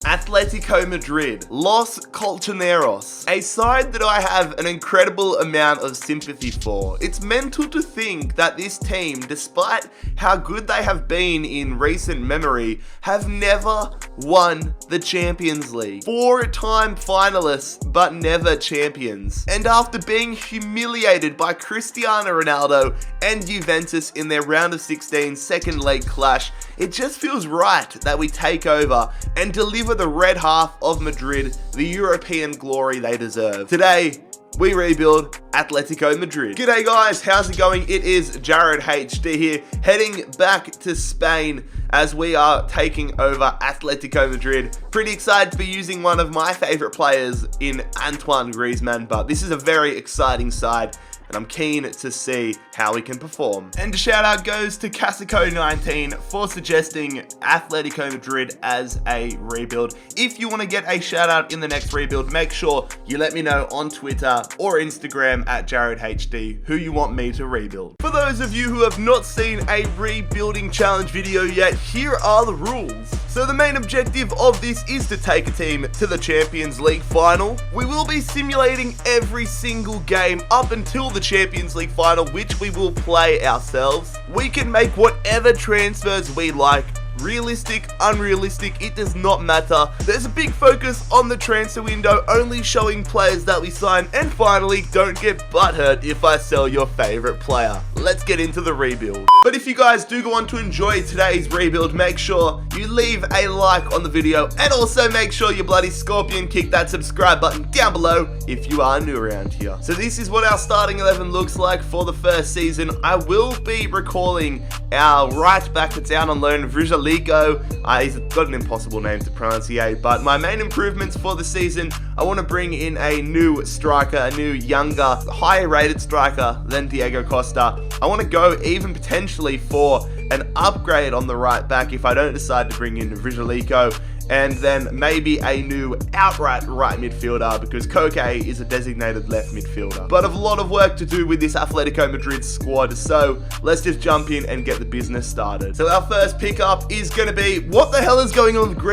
Atletico Madrid, Los Colchoneros, a side that I have an incredible amount of sympathy for. It's mental to think that this team, despite how good they have been in recent memory, have never won the Champions League. 4-time finalists, but never champions. And after being humiliated by Cristiano Ronaldo and Juventus in their round of 16 second leg clash, it just feels right that we take over and deliver the red half of Madrid the European glory they deserve. Today, we rebuild Atletico Madrid. G'day guys, how's it going? It is JarradHD here, heading back to Spain as we are taking over Atletico Madrid. Pretty excited to be using one of my favorite players in Antoine Griezmann, but this is a very exciting side and I'm keen to see how we can perform. And a shout out goes to Casico19 for suggesting Atletico Madrid as a rebuild. If you want to get a shout out in the next rebuild, make sure you let me know on Twitter or Instagram at JarradHD who you want me to rebuild. For those of you who have not seen a rebuilding challenge video yet, here are the rules. So the main objective of this is to take a team to the Champions League final. We will be simulating every single game up until the Champions League final, which we will play ourselves. We can make whatever transfers we like. Realistic, unrealistic, it does not matter. There's a big focus on the transfer window, only showing players that we sign. And finally, don't get butthurt if I sell your favorite player. Let's get into the rebuild. But if you guys do go on to enjoy today's rebuild, make sure you leave a like on the video and also make sure you bloody scorpion kick that subscribe button down below if you are new around here. So this is what our starting 11 looks like for the first season. I will be recalling our right back that's out on loan, Vrija. He's got an impossible name to pronunciate, but my main improvements for the season, I want to bring in a new striker, a new younger, higher rated striker than Diego Costa. I want to go even potentially for an upgrade on the right back if I don't decide to bring in Vrija, and then maybe a new outright right midfielder because Koke is a designated left midfielder. But I have a lot of work to do with this Atletico Madrid squad, so let's just jump in and get the business started. So our first pickup is going to be, what the hell is going on with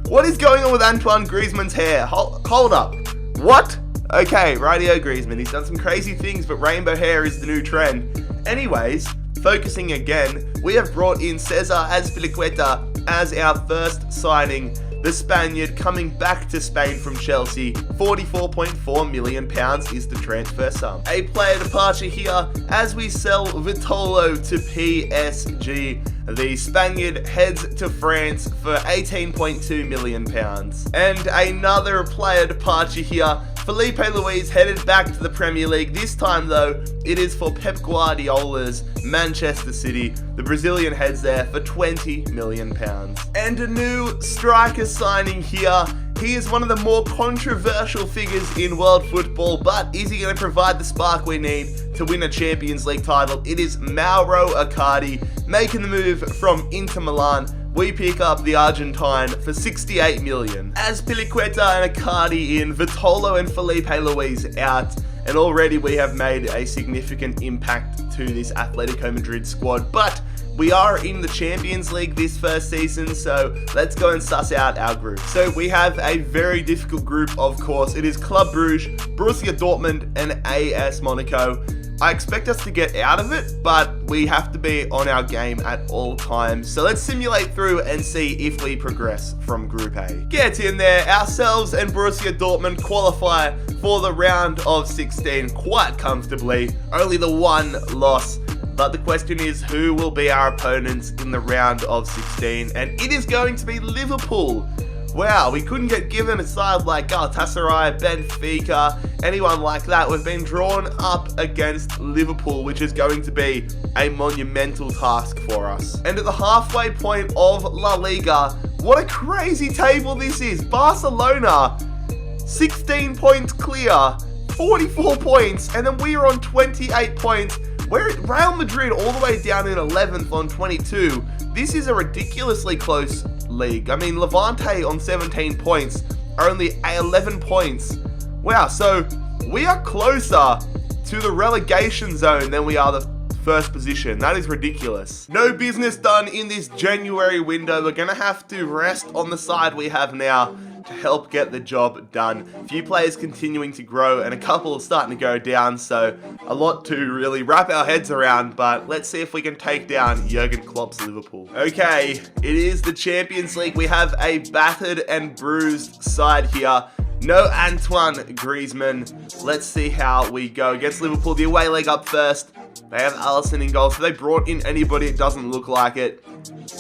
What is going on with Antoine Griezmann's hair? Hold up. What? Okay, Radio Griezmann. He's done some crazy things, but rainbow hair is the new trend. Anyways, focusing again, we have brought in Cesar Azpilicueta as our first signing. The Spaniard coming back to Spain from Chelsea. £44.4 million is the transfer sum. A player departure here as we sell Vitolo to PSG. The Spaniard heads to France for £18.2 million. And another player departure here. Felipe Luis headed back to the Premier League. This time though, it is for Pep Guardiola's Manchester City. The Brazilian heads there for £20 million. And a new striker signing here. He is one of the more controversial figures in world football, but is he going to provide the spark we need to win a Champions League title? It is Mauro Icardi making the move from Inter Milan. We pick up the Argentine for $68 million. Azpilicueta and Icardi in, Vitolo and Felipe Luis out, and already we have made a significant impact to this Atletico Madrid squad. But we are in the Champions League this first season, so let's go and suss out our group. So we have a very difficult group, of course. It is Club Brugge, Borussia Dortmund, and AS Monaco. I expect us to get out of it, but we have to be on our game at all times. So let's simulate through and see if we progress from Group A. Get in there. Ourselves and Borussia Dortmund qualify for the round of 16 quite comfortably. Only the one loss. But the question is, who will be our opponents in the round of 16? And it is going to be Liverpool. Wow, we couldn't get given a side like Galatasaray, Benfica, anyone like that. We've been drawn up against Liverpool, which is going to be a monumental task for us. And at the halfway point of La Liga, what a crazy table this is. Barcelona, 16 points clear, 44 points, and then we are on 28 points. We're at Real Madrid all the way down in 11th on 22. This is a ridiculously close league. I mean, Levante on 17 points are only 11 points. Wow, so we are closer to the relegation zone than we are the first position. That is ridiculous. No business done in this January window. We're gonna have to rest on the side we have now to help get the job done. A few players continuing to grow and a couple starting to go down, so a lot to really wrap our heads around, but let's see if we can take down Jurgen Klopp's Liverpool. Okay, it is the Champions League. We have a battered and bruised side here. No Antoine Griezmann. Let's see how we go against Liverpool. The away leg up first. They have Alisson in goal, so they brought in anybody. It doesn't look like it.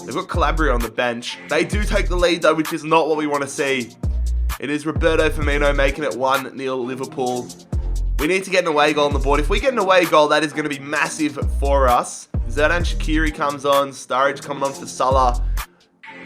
They've got Calabria on the bench. They do take the lead though, which is not what we want to see. It is Roberto Firmino making it 1-0 Liverpool. We need to get an away goal on the board. If we get an away goal, that is going to be massive for us. Xherdan Shaqiri comes on. Sturridge coming on for Salah.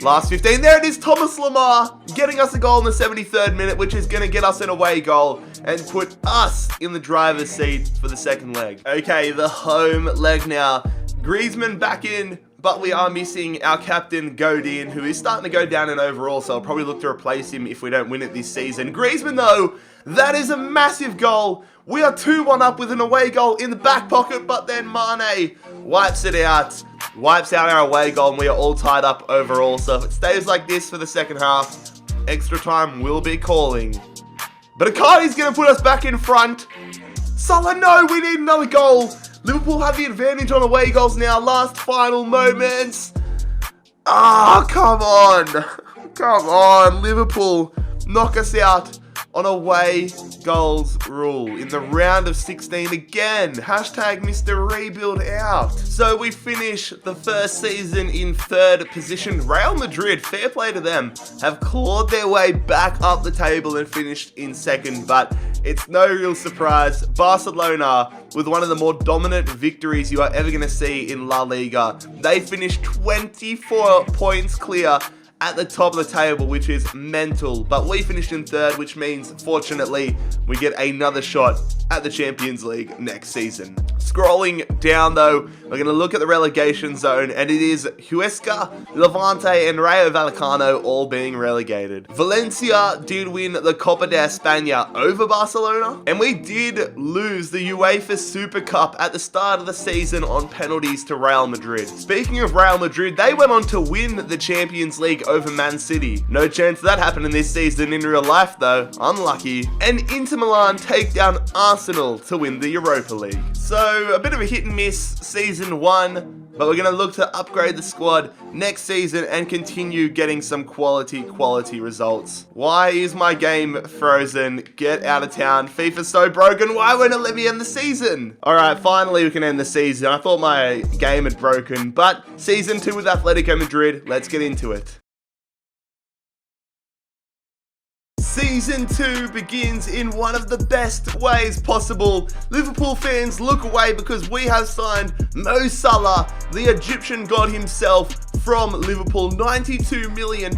Last 15. There it is, Thomas Lemar getting us a goal in the 73rd minute, which is going to get us an away goal and put us in the driver's seat for the second leg. Okay, the home leg now. Griezmann back in, but we are missing our captain, Godin, who is starting to go down in overall, so I'll probably look to replace him if we don't win it this season. Griezmann, though, that is a massive goal. We are 2-1 up with an away goal in the back pocket, but then Mane wipes it out. Wipes out our away goal, and we are all tied up overall. So if it stays like this for the second half, extra time will be calling. But Icardi's going to put us back in front. Salah, no, we need another goal. Liverpool have the advantage on away goals now. Last final moments. Ah, come on. Come on, Liverpool. Knock us out on away goals rule in the round of 16 again. Hashtag Mr. Rebuild out. So we finish the first season in third position. Real Madrid, fair play to them, have clawed their way back up the table and finished in second, but it's no real surprise. Barcelona, with one of the more dominant victories you are ever going to see in La Liga, they finished 24 points clear at the top of the table, which is mental. But we finished in third, which means, fortunately, we get another shot at the Champions League next season. Scrolling down, though, we're going to look at the relegation zone, and it is Huesca, Levante, and Rayo Vallecano all being relegated. Valencia did win the Copa de España over Barcelona, and we did lose the UEFA Super Cup at the start of the season on penalties to Real Madrid. Speaking of Real Madrid, they went on to win the Champions League over Man City. No chance of that happening this season in real life, though. Unlucky. And Inter Milan take down Arsenal to win the Europa League. So, a bit of a hit and miss season one, but we're going to look to upgrade the squad next season and continue getting some quality results. Why is my game frozen? Get out of town. FIFA's so broken. Why won't it let me end the season? Alright, finally we can end the season. I thought my game had broken, but season 2 with Atletico Madrid. Let's get into it. Season 2 begins in one of the best ways possible. Liverpool fans, look away because we have signed Mo Salah, the Egyptian god himself, from Liverpool. £92 million,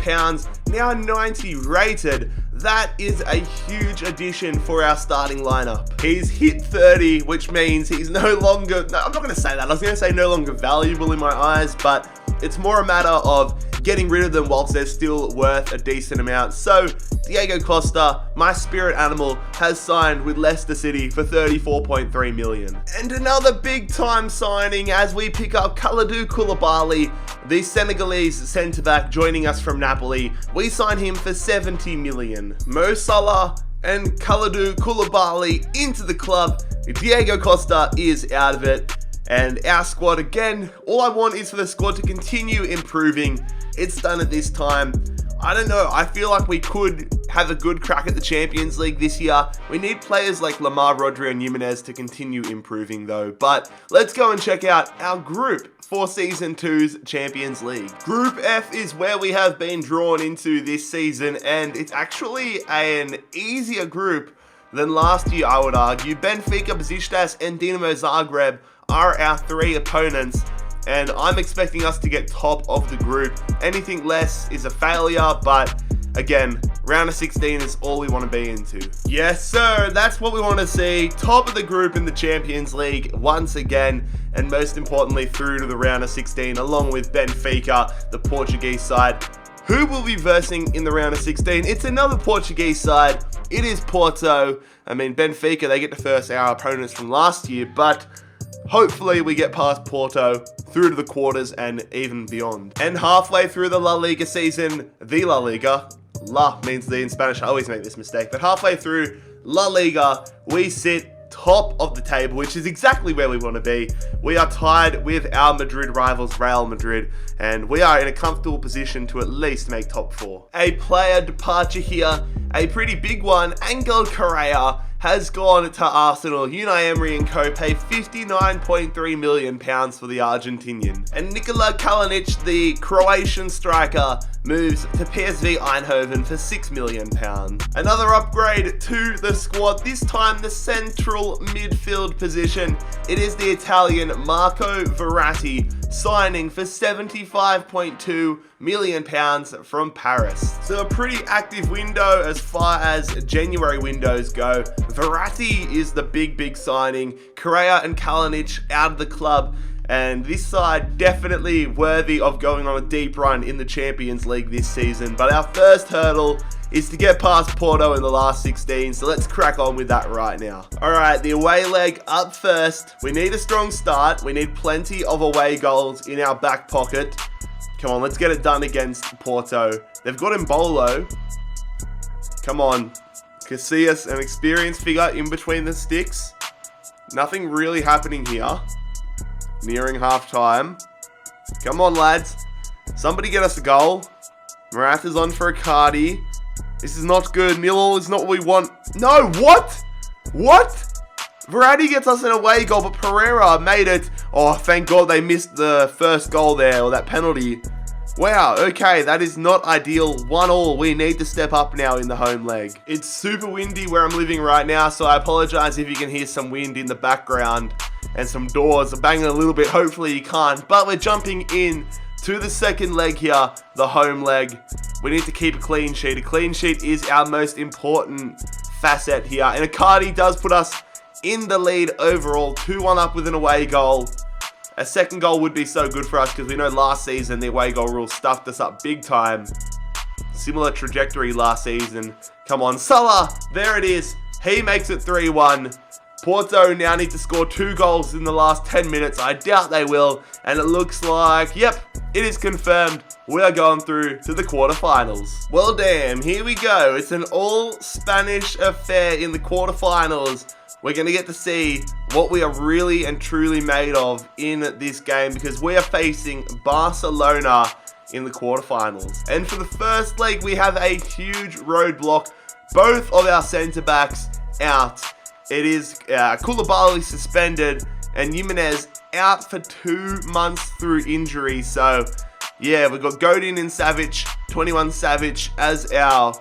now 90 rated. That is a huge addition for our starting lineup. He's hit 30, which means he's no longer, no, I'm not going to say that. I was going to say no longer valuable in my eyes, but it's more a matter of getting rid of them whilst they're still worth a decent amount. So, Diego Costa, my spirit animal, has signed with Leicester City for 34.3 million. And another big time signing as we pick up Kalidou Koulibaly, the Senegalese centre-back joining us from Napoli. We sign him for 70 million. Mo Salah and Kalidou Koulibaly into the club. Diego Costa is out of it. And our squad, again, all I want is for the squad to continue improving. It's done at this time. I don't know, I feel like we could have a good crack at the Champions League this year. We need players like Lamar, Rodri, and Jimenez to continue improving though. But let's go and check out our group for Season 2's Champions League. Group F is where we have been drawn into this season, and it's actually an easier group than last year, I would argue. Benfica, Besiktas, and Dinamo Zagreb are our 3 opponents, and I'm expecting us to get top of the group. Anything less is a failure, but again, round of 16 is all we want to be into. Yes, sir, that's what we want to see. Top of the group in the Champions League once again, and most importantly, through to the round of 16, along with Benfica, the Portuguese side. Who will be versing in the round of 16? It's another Portuguese side. It is Porto. I mean, Benfica, they get to first our opponents from last year, but hopefully we get past Porto, through to the quarters and even beyond. And halfway through the La Liga season, the La Liga, La means the in Spanish, I always make this mistake, but halfway through La Liga, we sit top of the table, which is exactly where we want to be. We are tied with our Madrid rivals, Real Madrid, and we are in a comfortable position to at least make top 4. A player departure here, a pretty big one. Angel Correa has gone to Arsenal. Unai Emery and co pay £59.3 million for the Argentinian. And Nikola Kalinic, the Croatian striker, moves to PSV Eindhoven for £6 million. Another upgrade to the squad, this time the central midfield position. It is the Italian Marco Verratti signing for £75.2 million from Paris. So a pretty active window as far as January windows go. Verratti is the big signing. Correa and Kalinic out of the club. And this side definitely worthy of going on a deep run in the Champions League this season. But our first hurdle is to get past Porto in the last 16. So let's crack on with that right now. Alright, the away leg up first. We need a strong start. We need plenty of away goals in our back pocket. Come on, let's get it done against Porto. They've got Mbolo. Come on. Casillas, an experienced figure in between the sticks. Nothing really happening here. Nearing half time. Come on, lads. Somebody get us a goal. Morata's on for a Cardi. This is not good. 0-0 is not what we want. No, what? What? Verratti gets us an away goal, but Pereira made it. Oh, thank God they missed the first goal there, or that penalty. Wow, okay, that is not ideal. 1-1. We need to step up now in the home leg. It's super windy where I'm living right now, so I apologize if you can hear some wind in the background and some doors are banging a little bit. Hopefully you can't, but we're jumping in to the second leg here, the home leg. We need to keep a clean sheet. A clean sheet is our most important facet here, and Icardi does put us in the lead overall, 2-1 up with an away goal. A second goal would be so good for us because we know last season the away goal rule stuffed us up big time. Similar trajectory last season. Come on, Salah, there it is. He makes it 3-1. Porto now need to score 2 goals in the last 10 minutes. I doubt they will. And it looks like, yep, it is confirmed. We are going through to the quarterfinals. Well, damn, here we go. It's an all-Spanish affair in the quarterfinals. We're going to get to see what we are really and truly made of in this game because we are facing Barcelona in the quarterfinals. And for the first leg, we have a huge roadblock. Both of our centre-backs out. It is Koulibaly suspended and Jimenez out for 2 months through injury. So, yeah, we've got Godin and Savage, 21 Savage as our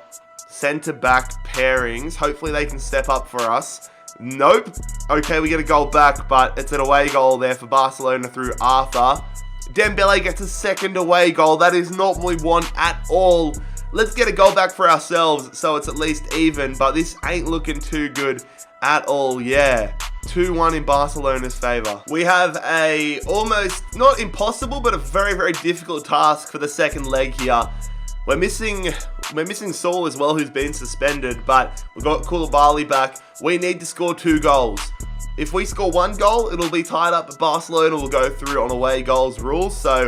centre-back pairings. Hopefully they can step up for us. Nope. Okay, we get a goal back, but it's an away goal there for Barcelona through Arthur. Dembele gets a second away goal. That is not what we want at all. Let's get a goal back for ourselves so it's at least even, but this ain't looking too good at all. Yeah, 2-1 in Barcelona's favour. We have a almost, not impossible, but a very difficult task for the second leg here. We're missing Saul as well, who's been suspended, but we've got Koulibaly back. We need to score 2 goals. If we score 1 goal, it'll be tied up, but Barcelona will go through on away goals rules, so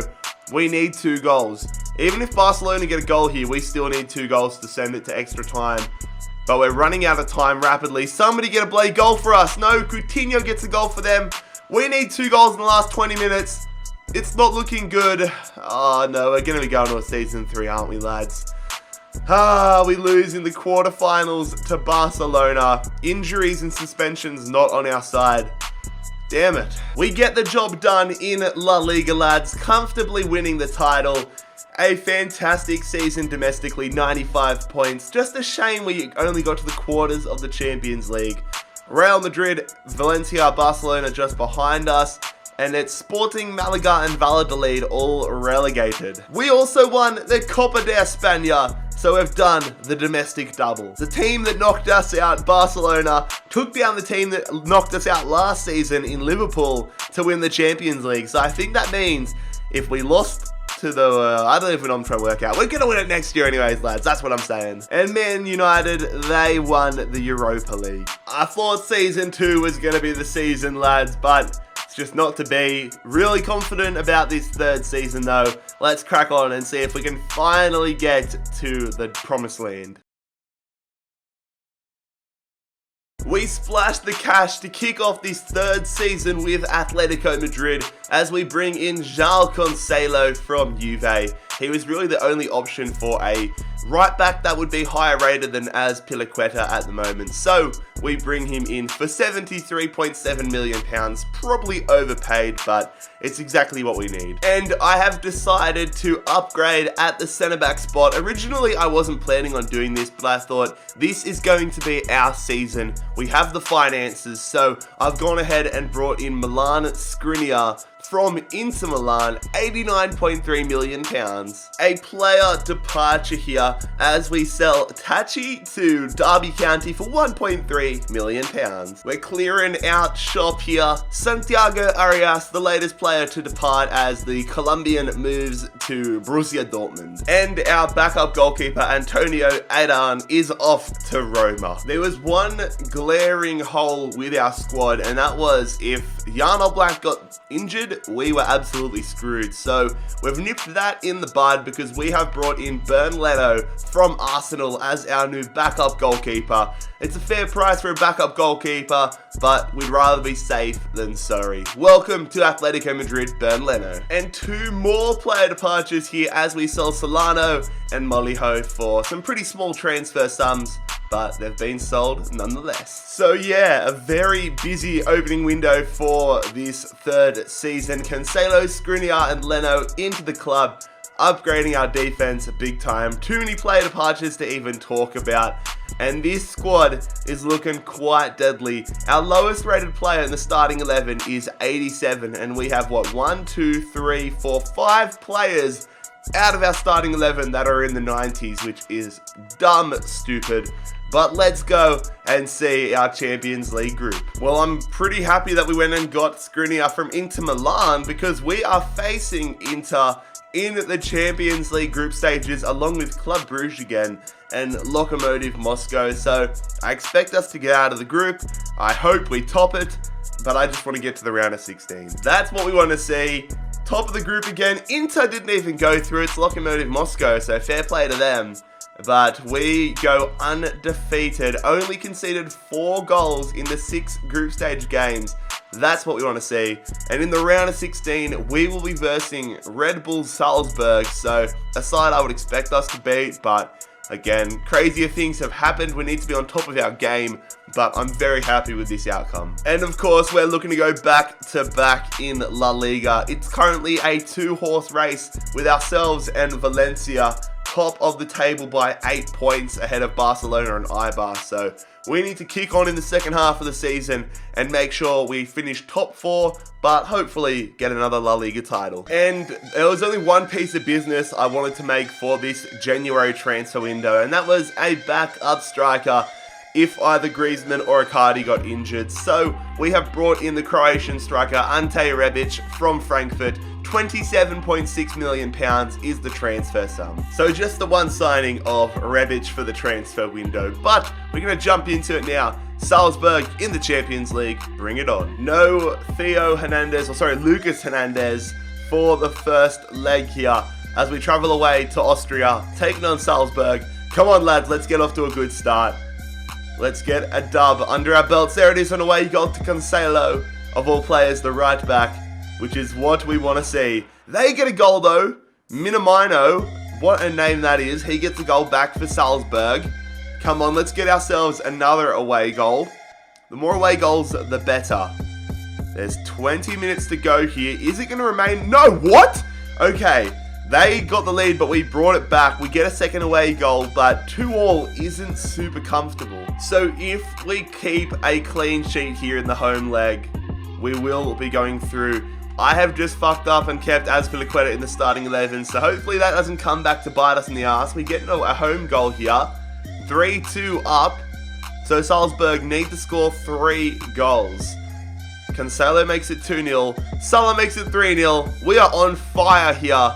we need 2 goals. Even if Barcelona get a goal here, we still need 2 goals to send it to extra time. But we're running out of time rapidly. Somebody get a bloody goal for us. No, Coutinho gets a goal for them. We need 2 goals in the last 20 minutes. It's not looking good. Oh no, we're going to be going to a season 3, aren't we, lads? We lose in the quarterfinals to Barcelona. Injuries and suspensions not on our side. Damn it. We get the job done in La Liga, lads. Comfortably winning the title. A fantastic season domestically, 95 points. Just a shame we only got to the quarters of the Champions League. Real Madrid, Valencia, Barcelona just behind us. And it's Sporting, Malaga and Valladolid all relegated. We also won the Copa de España, so we've done the domestic double. The team that knocked us out, Barcelona, took down the team that knocked us out last season in Liverpool to win the Champions League. So I think that means if we lost to the, I don't know if we're trying to work out. We're going to win it next year anyways, lads. That's what I'm saying. And Man United, they won the Europa League. I thought Season 2 was going to be the season, lads, but it's just not to be. Really confident about this third season though. Let's crack on and see if we can finally get to the promised land. We splashed the cash to kick off this third season with Atletico Madrid as we bring in João Cancelo from Juve. He was really the only option for a right back that would be higher rated than Azpilicueta at the moment. So we bring him in for £73.7 million, probably overpaid, but it's exactly what we need. And I have decided to upgrade at the centre back spot. Originally, I wasn't planning on doing this, but I thought this is going to be our season. We have the finances, so I've gone ahead and brought in Milan Skriniar from Inter Milan, £89.3 million. A player departure here as we sell Tachi to Derby County for £1.3 million. We're clearing out shop here. Santiago Arias, the latest player to depart as the Colombian moves to Borussia Dortmund. And our backup goalkeeper, Antonio Adan, is off to Roma. There was one glaring hole with our squad, and that was if Jan Oblak got injured, we were absolutely screwed. So we've nipped that in the bud because we have brought in Bernd Leno from Arsenal as our new backup goalkeeper. It's a fair price for a backup goalkeeper, but we'd rather be safe than sorry. Welcome to Atletico Madrid, Bernd Leno. And two more player departures here as we sell Solano and Moliho for some pretty small transfer sums, but they've been sold nonetheless. So yeah, a very busy opening window for this third season. Cancelo, Skriniar and Leno into the club, upgrading our defense big time. Too many player departures to even talk about. And this squad is looking quite deadly. Our lowest rated player in the starting 11 is 87, and we have what, 5 players out of our starting 11 that are in the 90s, which is dumb stupid. But let's go and see our Champions League group. Well, I'm pretty happy that we went and got Skriniar from Inter Milan because we are facing Inter in the Champions League group stages along with Club Brugge again and Lokomotiv Moscow. So I expect us to get out of the group. I hope we top it, but I just want to get to the round of 16. That's what we want to see. Top of the group again. Inter didn't even go through. It's Lokomotiv Moscow, so fair play to them. But we go undefeated, only conceded 4 goals in the 6 group stage games. That's what we want to see. And in the round of 16, we will be versing Red Bull Salzburg. So a side I would expect us to beat, but again, crazier things have happened. We need to be on top of our game, but I'm very happy with this outcome. And of course, we're looking to go back to back in La Liga. It's currently a 2-horse race with ourselves and Valencia top of the table by 8 points ahead of Barcelona and Eibar. So we need to kick on in the second half of the season and make sure we finish top 4, but hopefully get another La Liga title. And there was only one piece of business I wanted to make for this January transfer window, and that was a backup striker if either Griezmann or Icardi got injured. So we have brought in the Croatian striker Ante Rebic from Frankfurt. £27.6 million is the transfer sum. So just the one signing of Rebic for the transfer window, but we're going to jump into it now. Salzburg in the Champions League, bring it on. No Lucas Hernandez for the first leg here as we travel away to Austria, taking on Salzburg. Come on lads, let's get off to a good start. Let's get a dub under our belts. There it is, on away goal to Cancelo, of all players, the right back, which is what we want to see. They get a goal though. Minamino, what a name that is. He gets a goal back for Salzburg. Come on, let's get ourselves another away goal. The more away goals, the better. There's 20 minutes to go here. Is it going to remain? No, what? Okay, they got the lead, but we brought it back. We get a second away goal, but 2-2 isn't super comfortable. So if we keep a clean sheet here in the home leg, we will be going through. I have just fucked up and kept Azpilicueta in the starting 11, so hopefully that doesn't come back to bite us in the ass. We get a home goal here. 3-2 up. So Salzburg need to score 3 goals. Cancelo makes it 2-0. Salah makes it 3-0. We are on fire here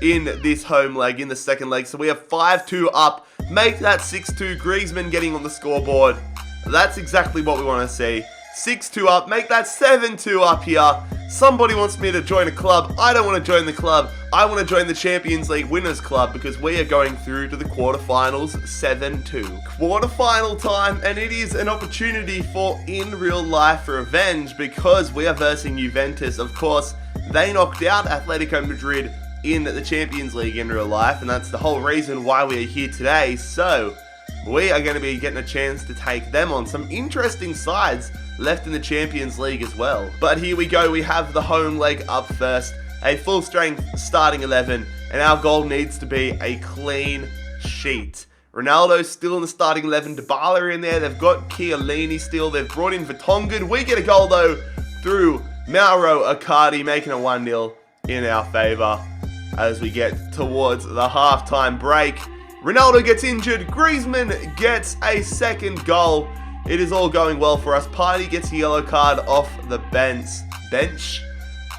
in this home leg, in the second leg. So we have 5-2 up. Make that 6-2. Griezmann getting on the scoreboard. That's exactly what we want to see. 6-2 up, make that 7-2 up here. Somebody wants me to join a club. I don't want to join the club. I want to join the Champions League Winners Club because we are going through to the quarterfinals 7-2. Quarterfinal time, and it is an opportunity for in real life revenge because we are versing Juventus. Of course, they knocked out Atletico Madrid in the Champions League in real life, and that's the whole reason why we are here today. So we are going to be getting a chance to take them on. Some interesting sides left in the Champions League as well. But here we go, we have the home leg up first, a full strength starting 11, and our goal needs to be a clean sheet. Ronaldo's still in the starting 11, Dybala in there, they've got Chiellini still, they've brought in Vertonghen. We get a goal though through Mauro Icardi, making a 1-0 in our favour as we get towards the halftime break. Ronaldo gets injured, Griezmann gets a second goal. It is all going well for us. Party gets a yellow card off the bench.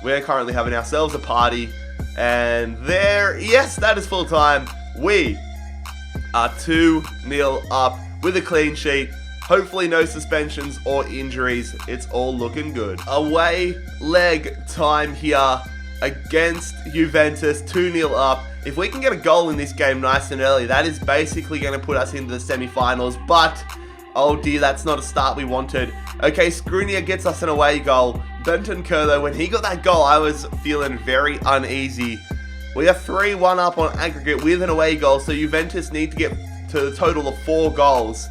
We're currently having ourselves a party. And there, yes, that is full time. We are 2-0 up with a clean sheet. Hopefully no suspensions or injuries. It's all looking good. Away leg time here against Juventus, 2-0 up. If we can get a goal in this game nice and early, that is basically going to put us into the semi-finals. But oh dear, that's not a start we wanted. Okay, Skriniar gets us an away goal. Bentancur though, when he got that goal, I was feeling very uneasy. We are 3-1 up on aggregate with an away goal, so Juventus need to get to the total of 4 goals.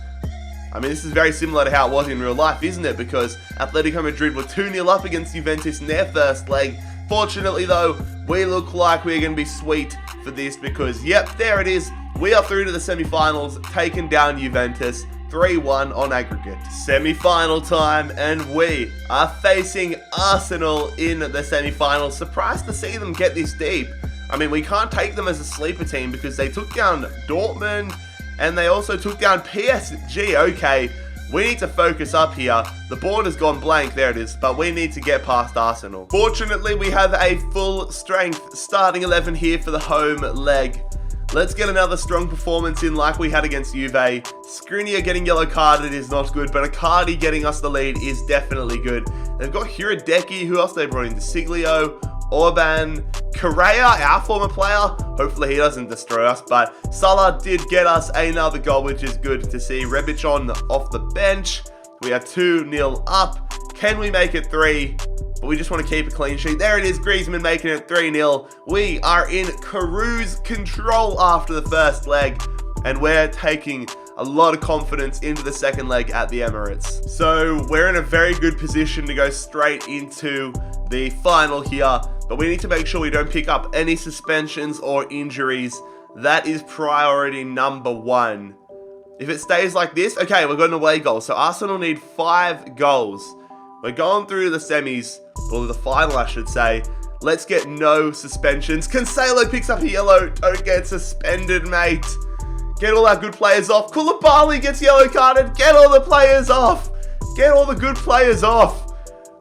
I mean, this is very similar to how it was in real life, isn't it? Because Atletico Madrid were 2-0 up against Juventus in their first leg. Fortunately though, we look like we're going to be sweet for this because, yep, there it is. We are through to the semi-finals, taking down Juventus. 3-1 on aggregate. Semi-final time, and we are facing Arsenal in the semi-finals. Surprised to see them get this deep. I mean, we can't take them as a sleeper team because they took down Dortmund and they also took down PSG. Okay, we need to focus up here. The board has gone blank, there it is, but we need to get past Arsenal. Fortunately, we have a full strength starting 11 here for the home leg. Let's get another strong performance in like we had against Juve. Skriniar getting yellow carded is not good, but Icardi getting us the lead is definitely good. They've got Hiradeki, who else they brought in? DeSiglio, Orban, Correa, our former player. Hopefully he doesn't destroy us, but Salah did get us another goal, which is good to see. Rebic on off the bench. We are 2-0 up. Can we make it 3? But we just want to keep a clean sheet. There it is, Griezmann making it 3-0. We are in cruise control after the first leg, and we're taking a lot of confidence into the second leg at the Emirates. So we're in a very good position to go straight into the final here, but we need to make sure we don't pick up any suspensions or injuries. That is priority number 1. If it stays like this, okay, we've got an away goal. So Arsenal need 5 goals. We're going through the semis, or the final I should say. Let's get no suspensions. Cancelo picks up a yellow. Don't get suspended, mate. Get all our good players off. Koulibaly gets yellow carded. Get all the players off. Get all the good players off.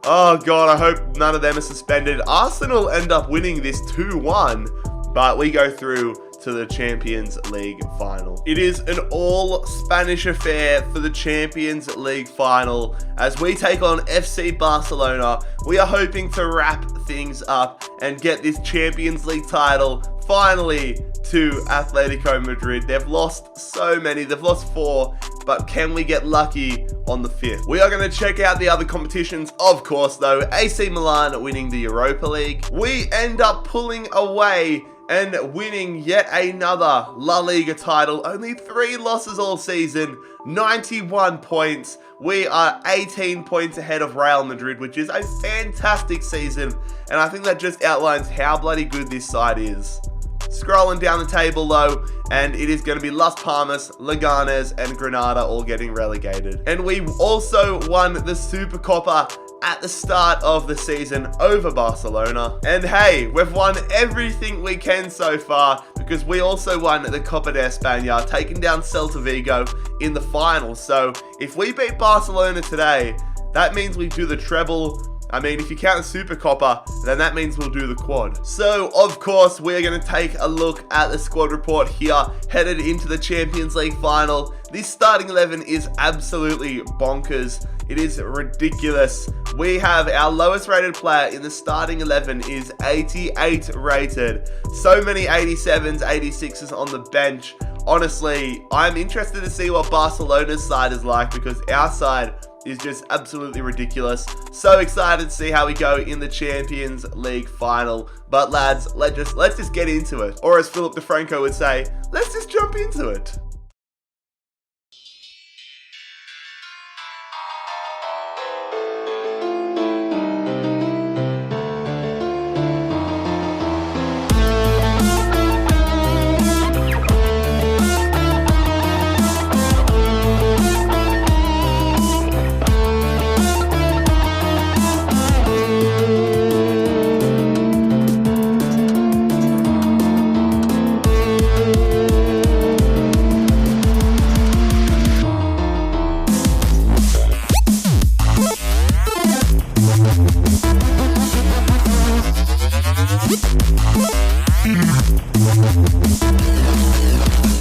Oh god, I hope none of them are suspended. Arsenal end up winning this 2-1, but we go through to the Champions League final. It is an all Spanish affair for the Champions League final as we take on FC Barcelona. We are hoping to wrap things up and get this Champions League title finally to Atletico Madrid. They've lost so many, they've lost 4, but can we get lucky on the 5th? We are going to check out the other competitions, of course though. AC Milan winning the Europa League. We end up pulling away and winning yet another La Liga title. Only 3 losses all season, 91 points. We are 18 points ahead of Real Madrid, which is a fantastic season, and I think that just outlines how bloody good this side is. Scrolling down the table though, and it is going to be Las Palmas, Leganes, and Granada all getting relegated. And we also won the Supercopa at the start of the season over Barcelona. And hey, we've won everything we can so far because we also won the Copa de España, taking down Celta Vigo in the final. So if we beat Barcelona today, that means we do the treble. I mean, if you count the Supercopa, then that means we'll do the quad. So, of course, we're going to take a look at the squad report here, headed into the Champions League final. This starting 11 is absolutely bonkers. It is ridiculous. We have our lowest rated player in the starting 11 is 88 rated. So many 87s, 86s on the bench. Honestly, I'm interested to see what Barcelona's side is like because our side is just absolutely ridiculous. So excited to see how we go in the Champions League final. But lads, let's just get into it. Or as Philip DeFranco would say, let's just jump into it.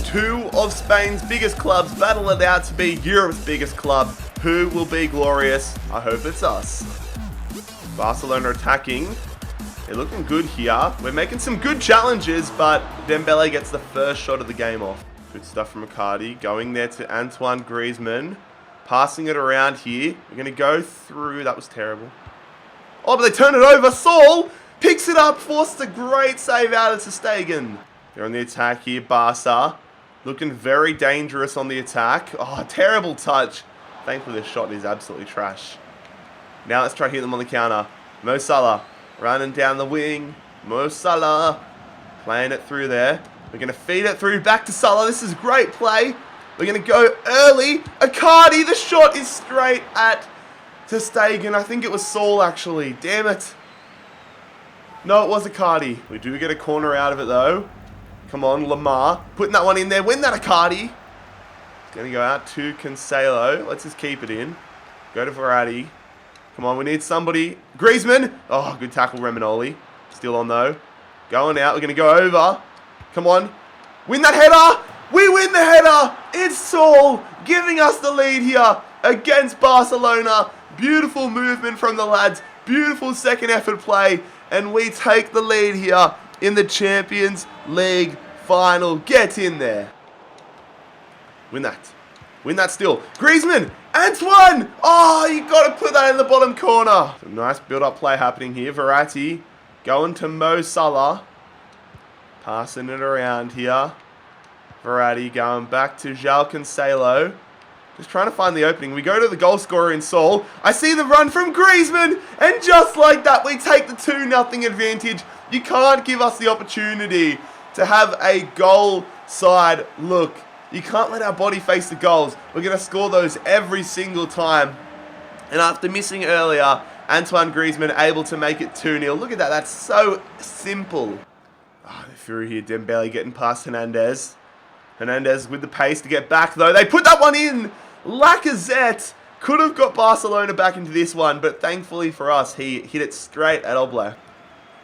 Two of Spain's biggest clubs battle it out to be Europe's biggest club. Who will be glorious? I hope it's us. Barcelona attacking. They're looking good here. We're making some good challenges, but Dembele gets the first shot of the game off. Good stuff from Icardi. Going there to Antoine Griezmann. Passing it around here. We're going to go through. That was terrible. Oh, but they turn it over. Saul picks it up. Forced a great save out of Stegen. They're on the attack here. Barca. Looking very dangerous on the attack. Oh, terrible touch. Thankfully, this shot is absolutely trash. Now let's try to hit them on the counter. Mo Salah running down the wing. Mo Salah playing it through there. We're going to feed it through back to Salah. This is great play. We're going to go early. Icardi, the shot is straight at Ter Stegen. I think it was Saul, actually. Damn it. No, it was Icardi. We do get a corner out of it, though. Come on, Lamar. Putting that one in there. Win that, Icardi. It's going to go out to Cancelo. Let's just keep it in. Go to Verratti. Come on, we need somebody. Griezmann. Oh, good tackle, Reminoli. Still on, though. Going out. We're going to go over. Come on. Win that header. We win the header. It's Saul giving us the lead here against Barcelona. Beautiful movement from the lads. Beautiful second effort play. And we take the lead here in the Champions League final. Get in there. Win that. Win that still. Griezmann. Antoine. Oh, you got to put that in the bottom corner. Some nice build-up play happening here. Verratti going to Mo Salah. Passing it around here. Verratti going back to João Cancelo. Just trying to find the opening. We go to the goal scorer in Saul. I see the run from Griezmann. And just like that, we take the 2-0 advantage. You can't give us the opportunity to have a goal side look. You can't let our body face the goals. We're going to score those every single time. And after missing earlier, Antoine Griezmann able to make it 2-0. Look at that. That's so simple. Oh, they're through here. Dembele getting past Hernandez. Hernandez with the pace to get back, though. They put that one in. Lacazette could have got Barcelona back into this one, but thankfully for us, he hit it straight at Oblak.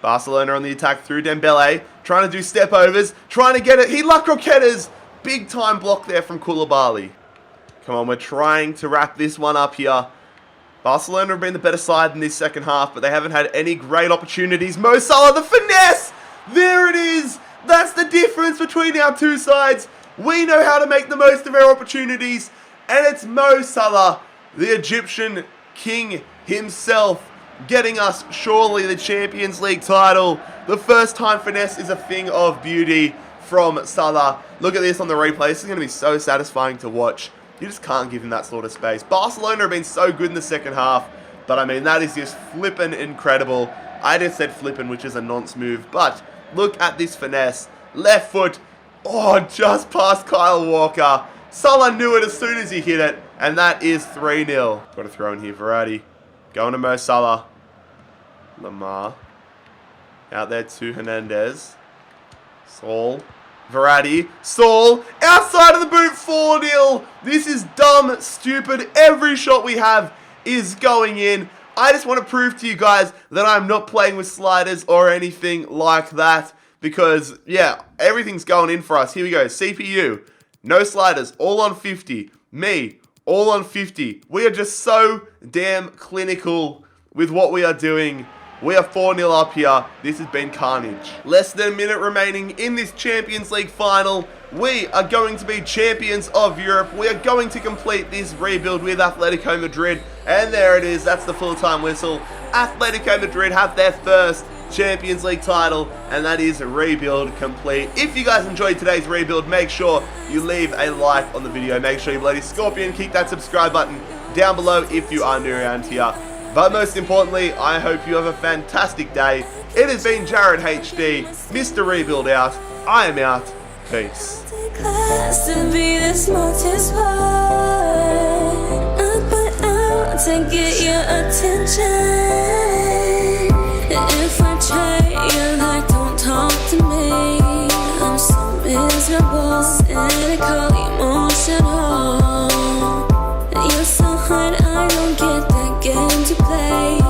Barcelona on the attack through Dembele, trying to do step overs, trying to get it. He luck croquetas. Big time block there from Koulibaly. Come on, we're trying to wrap this one up here. Barcelona have been the better side in this second half, but they haven't had any great opportunities. Mo Salah, the finesse! There it is! That's the difference between our two sides. We know how to make the most of our opportunities, and it's Mo Salah, the Egyptian king himself, getting us surely the Champions League title. The first time finesse is a thing of beauty from Salah. Look at this on the replay. This is going to be so satisfying to watch. You just can't give him that sort of space. Barcelona have been so good in the second half, but I mean, that is just flippin' incredible. I just said flippin', which is a nonce move, but look at this finesse. Left foot. Oh, just past Kyle Walker. Salah knew it as soon as he hit it, and that is 3-0. Got to throw in here, Verratti. Going to Mo Salah. Lamar. Out there to Hernandez. Saul. Verratti. Saul. Outside of the boot, 4-0. This is dumb, stupid. Every shot we have is going in. I just want to prove to you guys that I'm not playing with sliders or anything like that. Because, yeah, everything's going in for us. Here we go. CPU. No sliders. All on 50. Me. all on 50. We are just so damn clinical with what we are doing. We are 4-0 up here. This has been carnage. Less than a minute remaining in this Champions League final. We are going to be champions of Europe. We are going to complete this rebuild with Atletico Madrid. And there it is. That's the full-time whistle. Atletico Madrid have their first Champions League title, and that is rebuild complete. If you guys enjoyed today's rebuild, make sure you leave a like on the video. Make sure you bloody scorpion kick that subscribe button down below if you are new around here. But most importantly, I hope you have a fantastic day. It has been JarradHD, Mr. Rebuild out. I am out. Peace. To get your attention. If I try, you're like, don't talk to me. I'm so miserable, cynical, emotional. You're so hard, I don't get that game to play.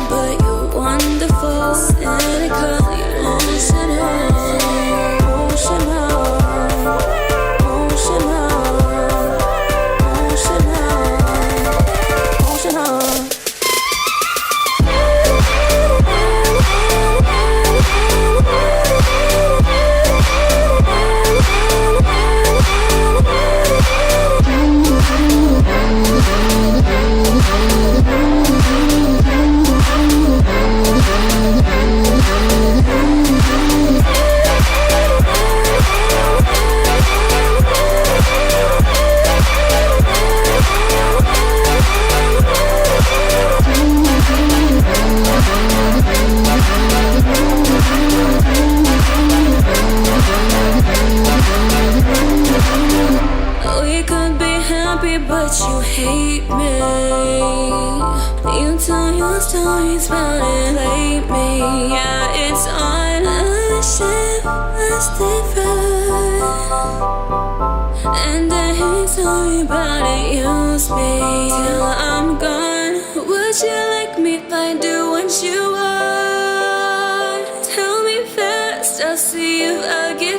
But you're wonderful, cynical, emotional. But you hate me. You tell your stories about it, hate me. Yeah, it's on a ship, it's different. And then he told you about it, use me till I'm gone. Would you like me if I do what you want? Tell me fast, I'll see you again.